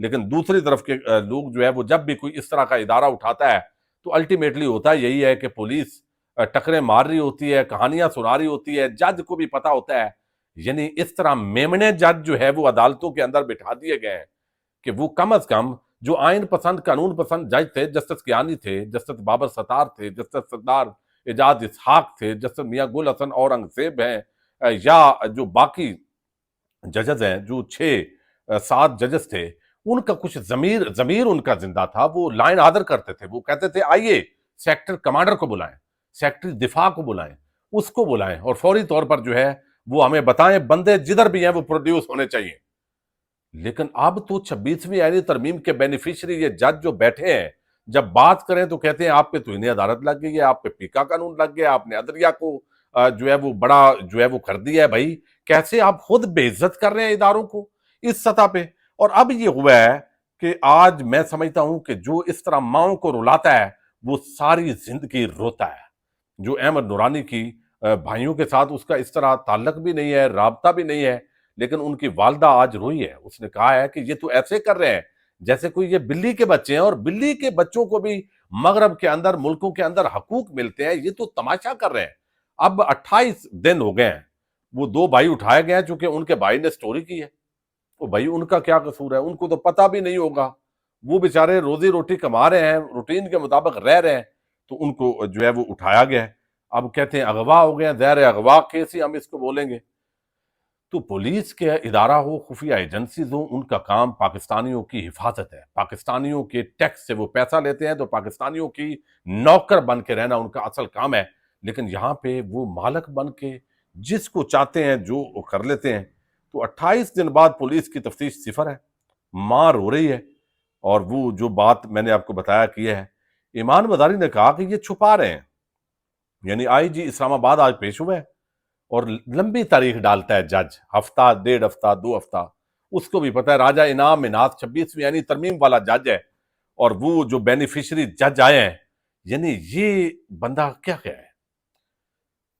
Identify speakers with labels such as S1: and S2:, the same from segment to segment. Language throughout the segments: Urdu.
S1: لیکن دوسری طرف کے لوگ جو ہے وہ جب بھی کوئی اس طرح کا ادارہ اٹھاتا ہے تو الٹیمیٹلی ہوتا یہی ہے کہ پولیس ٹکریں مار رہی ہوتی ہے، کہانیاں سنا رہی ہوتی ہے، جج کو بھی پتا ہوتا ہے. یعنی اس طرح میمنے جج جو ہے وہ عدالتوں کے اندر بٹھا دیے گئے ہیں کہ وہ کم از کم جو آئین پسند قانون پسند جج تھے، جسٹس کیانی تھے، جسٹس بابر ستار تھے، جسٹس سردار اعجاز اسحاق تھے، جسٹس میاں گل حسن اورنگزیب ہیں، یا جو باقی ججز ہیں، جو 6 7 ججز تھے، ان کا کچھ ضمیر ان کا زندہ تھا. وہ لائن آرڈر کرتے تھے، وہ کہتے تھے آئیے سیکٹر کمانڈر کو بلائیں، سیکٹری دفاع کو بلائیں، اس کو بلائیں اور فوری طور پر جو ہے وہ ہمیں بتائیں بندے جدھر بھی ہیں وہ پروڈیوس ہونے چاہیے. لیکن اب تو 26ویں آئینی ترمیم کے بینیفیشری یہ جج جو بیٹھے ہیں، جب بات کریں تو کہتے ہیں آپ پہ توہین عدالت لگ گئی ہے، آپ پہ پیکا قانون لگ گیا، آپ نے عدلیہ کو جو ہے وہ بڑا جو ہے وہ کر دیا ہے. بھائی کیسے آپ خود بے عزت کر رہے ہیں اداروں کو اس سطح پہ. اور اب یہ ہوا ہے کہ آج میں سمجھتا ہوں کہ جو اس طرح ماؤں کو رلاتا ہے وہ ساری زندگی روتا ہے. جو احمد نورانی کی بھائیوں کے ساتھ اس کا اس طرح تعلق بھی نہیں ہے، رابطہ بھی نہیں ہے، لیکن ان کی والدہ آج روئی ہے. اس نے کہا ہے کہ یہ تو ایسے کر رہے ہیں جیسے کوئی یہ بلی کے بچے ہیں، اور بلی کے بچوں کو بھی مغرب کے اندر ملکوں کے اندر حقوق ملتے ہیں، یہ تو تماشا کر رہے ہیں. اب 28 دن ہو گئے ہیں، وہ 2 بھائی اٹھائے گئے ہیں چونکہ ان کے بھائی نے سٹوری کی ہے. تو بھائی ان کا کیا قصور ہے؟ ان کو تو پتہ بھی نہیں ہوگا، وہ بیچارے روزی روٹی کما رہے ہیں، روٹین کے مطابق رہ رہے ہیں، تو ان کو جو ہے وہ اٹھایا گیا ہے. اب کہتے ہیں اغوا ہو گئے ہیں، ظاہر ہے اغوا کیس ہی ہم اس کو بولیں گے. تو پولیس کے ادارہ ہو، خفیہ ایجنسیز ہوں، ان کا کام پاکستانیوں کی حفاظت ہے. پاکستانیوں کے ٹیکس سے وہ پیسہ لیتے ہیں، تو پاکستانیوں کی نوکر بن کے رہنا ان کا اصل کام ہے. لیکن یہاں پہ وہ مالک بن کے جس کو چاہتے ہیں جو وہ کر لیتے ہیں. تو 28 دن بعد پولیس کی تفتیش صفر ہے، مار ہو رہی ہے. اور وہ جو بات میں نے آپ کو بتایا کی ہے، ایمان مداری نے کہا کہ یہ چھپا رہے ہیں. یعنی آئی جی اسلام آباد آج پیش ہوا ہے اور لمبی تاریخ ڈالتا ہے جج، ہفتہ 1.5 ہفتہ 2 ہفتہ. اس کو بھی پتا ہے راجہ انعام مناز 26ویں یعنی ترمیم والا جج ہے، اور وہ جو بینیفیشری جج آئے ہیں، یعنی یہ بندہ کیا ہے.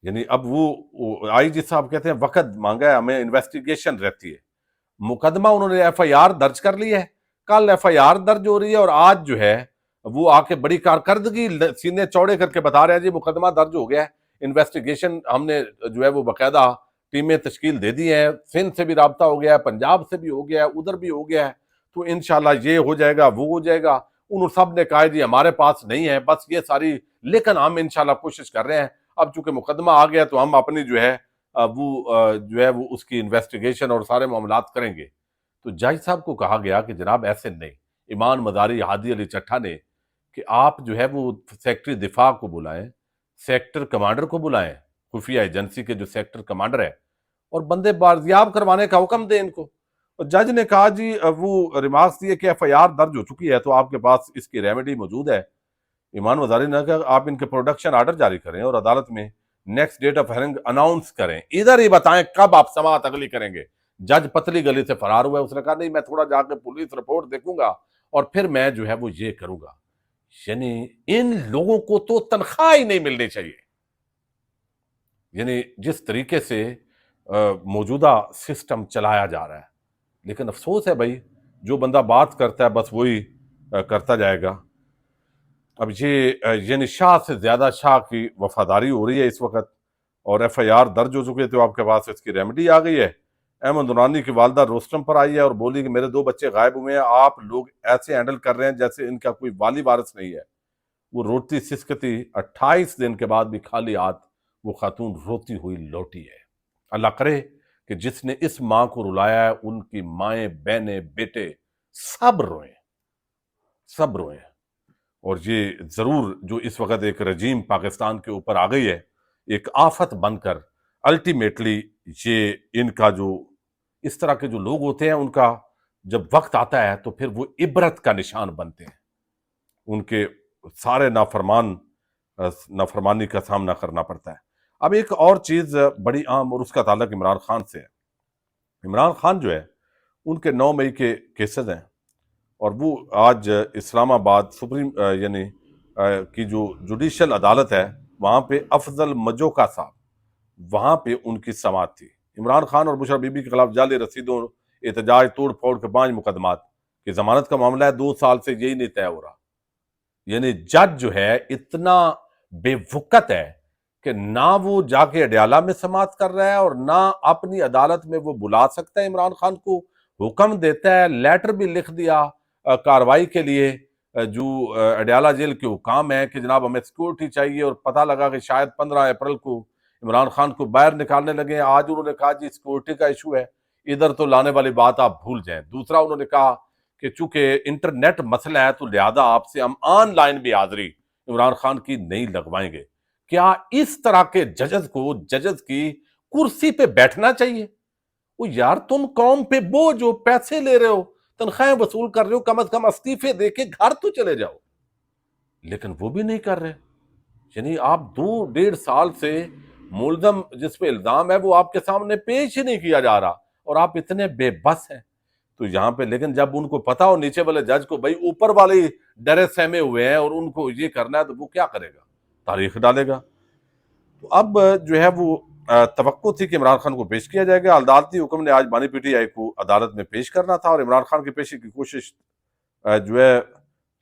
S1: یعنی اب وہ آئی جی صاحب کہتے ہیں وقت مانگا ہے ہمیں، انویسٹیگیشن رہتی ہے. مقدمہ انہوں نے ایف آئی آر درج کر لی ہے، کل ایف آئی آر درج ہو رہی ہے، اور آج جو ہے وہ آ کے بڑی کارکردگی سینے چوڑے کر کے بتا رہے ہیں جی مقدمہ درج ہو گیا ہے. انویسٹیگیشن ہم نے جو ہے وہ باقاعدہ ٹیمیں تشکیل دے دی ہیں، سندھ سے بھی رابطہ ہو گیا ہے، پنجاب سے بھی ہو گیا ہے، ادھر بھی ہو گیا ہے. تو انشاءاللہ یہ ہو جائے گا، وہ ہو جائے گا. انہوں سب نے کہا جی ہمارے پاس نہیں ہے بس یہ ساری، لیکن ہم انشاءاللہ کوشش کر رہے ہیں. اب چونکہ مقدمہ آ گیا تو ہم اپنی جو ہے وہ جو ہے وہ اس کی انویسٹیگیشن اور سارے معاملات کریں گے. تو جج صاحب کو کہا گیا کہ جناب ایسے نہیں، ایمان مداری ہادی علی چٹھا نے، کہ آپ جو ہے وہ سیکٹری دفاع کو بلائیں، سیکٹر کمانڈر کو بلائیں، خفیہ ایجنسی کے جو سیکٹر کمانڈر ہے، اور بندے بازیاب کروانے کا حکم دیں ان کو. اور جج نے کہا جی وہ ریمارکس دیے کہ ایف آئی آر درج ہو چکی ہے تو آپ کے پاس اس کی ریمیڈی موجود ہے. ایمان مداری نے کہا آپ ان کے پروڈکشن آرڈر جاری کریں اور عدالت میں next date of hearing announce کریں، ادھر ہی بتائیں کب آپ سماعت اگلی کریں گے. جج پتلی گلی سے فرار ہوا ہے. اس نے کہا نہیں میں تھوڑا جا کے پولیس رپورٹ دیکھوں گا اور پھر میں جو ہے وہ یہ کروں گا. یعنی ان لوگوں کو تو تنخواہ ہی نہیں ملنی چاہیے. یعنی جس طریقے سے موجودہ سسٹم چلایا جا رہا ہے. لیکن افسوس ہے بھائی، جو بندہ بات کرتا ہے بس وہی کرتا جائے گا. اب یہ یعنی شاہ سے زیادہ شاہ کی وفاداری ہو رہی ہے اس وقت، اور ایف آئی آر درج ہو چکے تو آپ کے پاس اس کی ریمیڈی آ گئی ہے. احمد نورانی کی والدہ روسٹم پر آئی ہے اور بولی کہ میرے 2 بچے غائب ہوئے ہیں، آپ لوگ ایسے ہینڈل کر رہے ہیں جیسے ان کا کوئی والی وارث نہیں ہے. وہ روتی سسکتی 28 دن کے بعد بھی خالی ہاتھ وہ خاتون روتی ہوئی لوٹی ہے. اللہ کرے کہ جس نے اس ماں کو رلایا ہے ان کی مائیں بہنیں بیٹے سب روئیں، سب روئیں. اور یہ ضرور جو اس وقت ایک رجیم پاکستان کے اوپر آ گئی ہے، ایک آفت بن کر الٹیمیٹلی یہ ان کا جو اس طرح کے جو لوگ ہوتے ہیں ان کا جب وقت آتا ہے تو پھر وہ عبرت کا نشان بنتے ہیں. ان کے سارے نافرمانی کا سامنا کرنا پڑتا ہے. اب ایک اور چیز بڑی عام، اور اس کا تعلق عمران خان سے ہے. عمران خان جو ہے ان کے 9 مئی کے کیسز ہیں، اور وہ آج اسلام آباد سپریم یعنی کی جو جوڈیشل عدالت ہے وہاں پہ افضل مجوکا صاحب، وہاں پہ ان کی سماعت تھی. عمران خان اور بشرا بی بی کے خلاف جعلی رسیدوں، احتجاج، توڑ پھوڑ کے 5 مقدمات. کہ ضمانت کا معاملہ ہے 2 سال سے یہی نہیں طے ہو رہا. یعنی جج جو ہے اتنا بے وقت ہے کہ نہ وہ جا کے اڈیالہ میں سماعت کر رہا ہے اور نہ اپنی عدالت میں وہ بلا سکتا ہے عمران خان کو. حکم دیتا ہے، لیٹر بھی لکھ دیا کاروائی کے لیے جو اڈیالہ جیل کے حکام ہیں کہ جناب ہمیں سیکورٹی چاہیے، اور پتہ لگا کہ شاید 15 اپریل کو عمران خان کو باہر نکالنے لگے ہیں. آج انہوں نے کہا جی سیکورٹی کا ایشو ہے، ادھر تو لانے والی بات آپ بھول جائیں. دوسرا انہوں نے کہا کہ چونکہ انٹرنیٹ مسئلہ ہے تو لہذا آپ سے ہم آن لائن بھی حاضری عمران خان کی نہیں لگوائیں گے. کیا اس طرح کے ججز کی کرسی پہ بیٹھنا چاہیے؟ وہ یار تم قوم پہ بوجھ ہو، پیسے لے رہے ہو، تنخواہیں وصول کر رہے ہو، کم از کم استعفے دے کے گھر تو چلے جاؤ. لیکن وہ بھی نہیں کر رہے. یعنی آپ 2.5 سال سے ملزم جس پہ الزام ہے وہ آپ کے سامنے پیش ہی نہیں کیا جا رہا، اور آپ اتنے بے بس ہیں. تو یہاں پہ لیکن جب ان کو پتا ہو نیچے والے جج کو بھائی اوپر والے ڈرے سہمے ہوئے ہیں اور ان کو یہ کرنا ہے، تو وہ کیا کرے گا؟ تاریخ ڈالے گا. تو اب جو ہے وہ توقع تھی کہ عمران خان کو پیش کیا جائے گا. عدالتی حکم نے آج بانی پی ٹی آئی کو عدالت میں پیش کرنا تھا، اور عمران خان کی پیشی کی کوشش جو ہے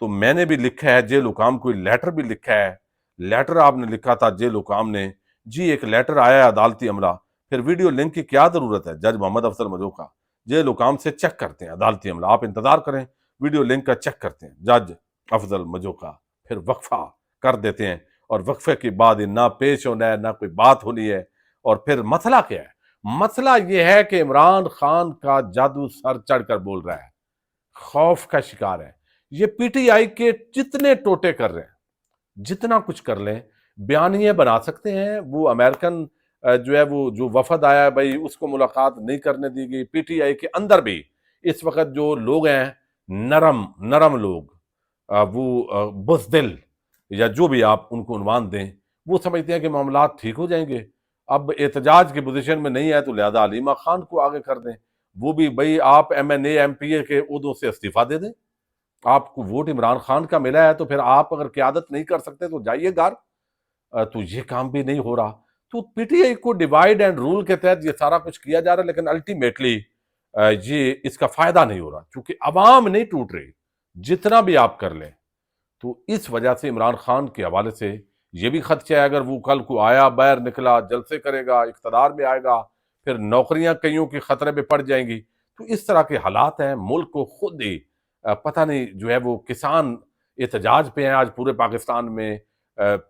S1: تو میں نے بھی لکھا ہے، جیل حکام کو لیٹر بھی لکھا ہے. لیٹر آپ نے لکھا تھا جیل حکام نے، جی ایک لیٹر آیا ہے عدالتی عملہ. پھر ویڈیو لنک کی کیا ضرورت ہے؟ جج محمد افضل مجوکا جیل حکام سے چیک کرتے ہیں عدالتی عملہ. آپ انتظار کریں، ویڈیو لنک کا چیک کرتے ہیں جج افضل مجوکا. پھر وقفہ کر دیتے ہیں، اور وقفے کے بعد نہ پیش ہونا ہے نہ کوئی بات ہونی ہے. اور پھر مسئلہ کیا ہے؟ مسئلہ یہ ہے کہ عمران خان کا جادو سر چڑھ کر بول رہا ہے، خوف کا شکار ہے. یہ پی ٹی آئی کے جتنے ٹوٹے کر رہے ہیں، جتنا کچھ کر لیں، بیانیے بنا سکتے ہیں. وہ امریکن جو ہے وہ جو وفد آیا ہے بھائی اس کو ملاقات نہیں کرنے دی گئی. پی ٹی آئی کے اندر بھی اس وقت جو لوگ ہیں نرم لوگ، وہ بزدل یا جو بھی آپ ان کو عنوان دیں، وہ سمجھتے ہیں کہ معاملات ٹھیک ہو جائیں گے. اب احتجاج کی پوزیشن میں نہیں ہے تو لہذا علیمہ خان کو آگے کر دیں. وہ بھی بھائی آپ M N A M P A کے عہدوں سے استعفیٰ دے دیں. آپ کو ووٹ عمران خان کا ملا ہے تو پھر آپ اگر قیادت نہیں کر سکتے تو جائیے گھر. تو یہ کام بھی نہیں ہو رہا. تو پی ٹی آئی کو ڈیوائیڈ اینڈ رول کے تحت یہ سارا کچھ کیا جا رہا ہے، لیکن الٹیمیٹلی یہ اس کا فائدہ نہیں ہو رہا کیونکہ عوام نہیں ٹوٹ رہی جتنا بھی آپ کر لیں. تو اس وجہ سے عمران خان کے حوالے سے یہ بھی خدشہ ہے، اگر وہ کل کو آیا باہر نکلا جلسے کرے گا اقتدار میں آئے گا، پھر نوکریاں کئیوں کی خطرے میں پڑ جائیں گی. تو اس طرح کے حالات ہیں. ملک کو خود ہی پتہ نہیں جو ہے وہ کسان احتجاج پہ ہیں آج پورے پاکستان میں،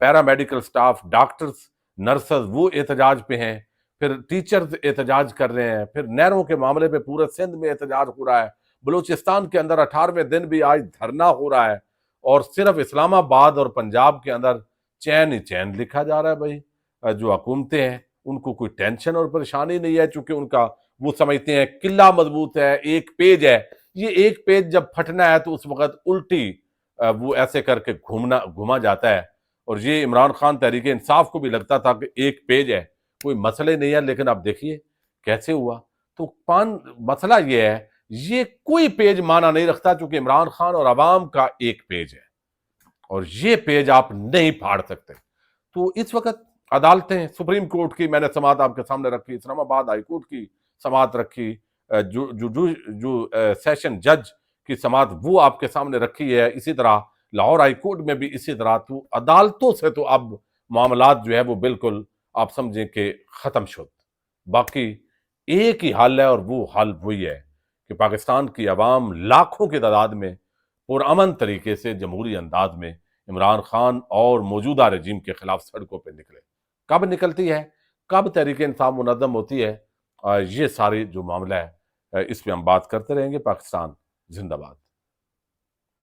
S1: پیرا میڈیکل سٹاف، ڈاکٹرز، نرسز وہ احتجاج پہ ہیں، پھر ٹیچرز احتجاج کر رہے ہیں، پھر نہروں کے معاملے پہ پورے سندھ میں احتجاج ہو رہا ہے. بلوچستان کے اندر 18ویں دن بھی آج دھرنا ہو رہا ہے، اور صرف اسلام آباد اور پنجاب کے اندر چین ہی چین لکھا جا رہا ہے. بھائی جو حکومتیں ہیں ان کو کوئی ٹینشن اور پریشانی نہیں ہے، چونکہ ان کا وہ سمجھتے ہیں قلعہ مضبوط ہے، ایک پیج ہے. یہ ایک پیج جب پھٹنا ہے تو اس وقت الٹی وہ ایسے کر کے گھوما جاتا ہے. اور یہ عمران خان تحریک انصاف کو بھی لگتا تھا کہ ایک پیج ہے، کوئی مسئلہ نہیں ہے، لیکن اب دیکھیے کیسے ہوا. تو مسئلہ یہ ہے، یہ کوئی پیج مانا نہیں رکھتا چونکہ عمران خان اور عوام کا ایک پیج ہے، اور یہ پیج آپ نہیں پھاڑ سکتے. تو اس وقت عدالتیں، سپریم کورٹ کی میں نے سماعت آپ کے سامنے رکھی، اسلام آباد ہائی کورٹ کی سماعت رکھی، جو سیشن جج کی سماعت وہ آپ کے سامنے رکھی ہے، اسی طرح لاہور ہائی کورٹ میں بھی اسی طرح. تو عدالتوں سے تو اب معاملات جو ہے وہ بالکل آپ سمجھیں کہ ختم شد. باقی ایک ہی حل ہے، اور وہ حل وہی ہے کہ پاکستان کی عوام لاکھوں کی تعداد میں پرامن طریقے سے جمہوری انداز میں عمران خان اور موجودہ رجیم کے خلاف سڑکوں پہ نکلے. کب نکلتی ہے، کب تحریک انصاف منظم ہوتی ہے، یہ ساری جو معاملہ ہے اس پہ ہم بات کرتے رہیں گے. پاکستان زندہ باد.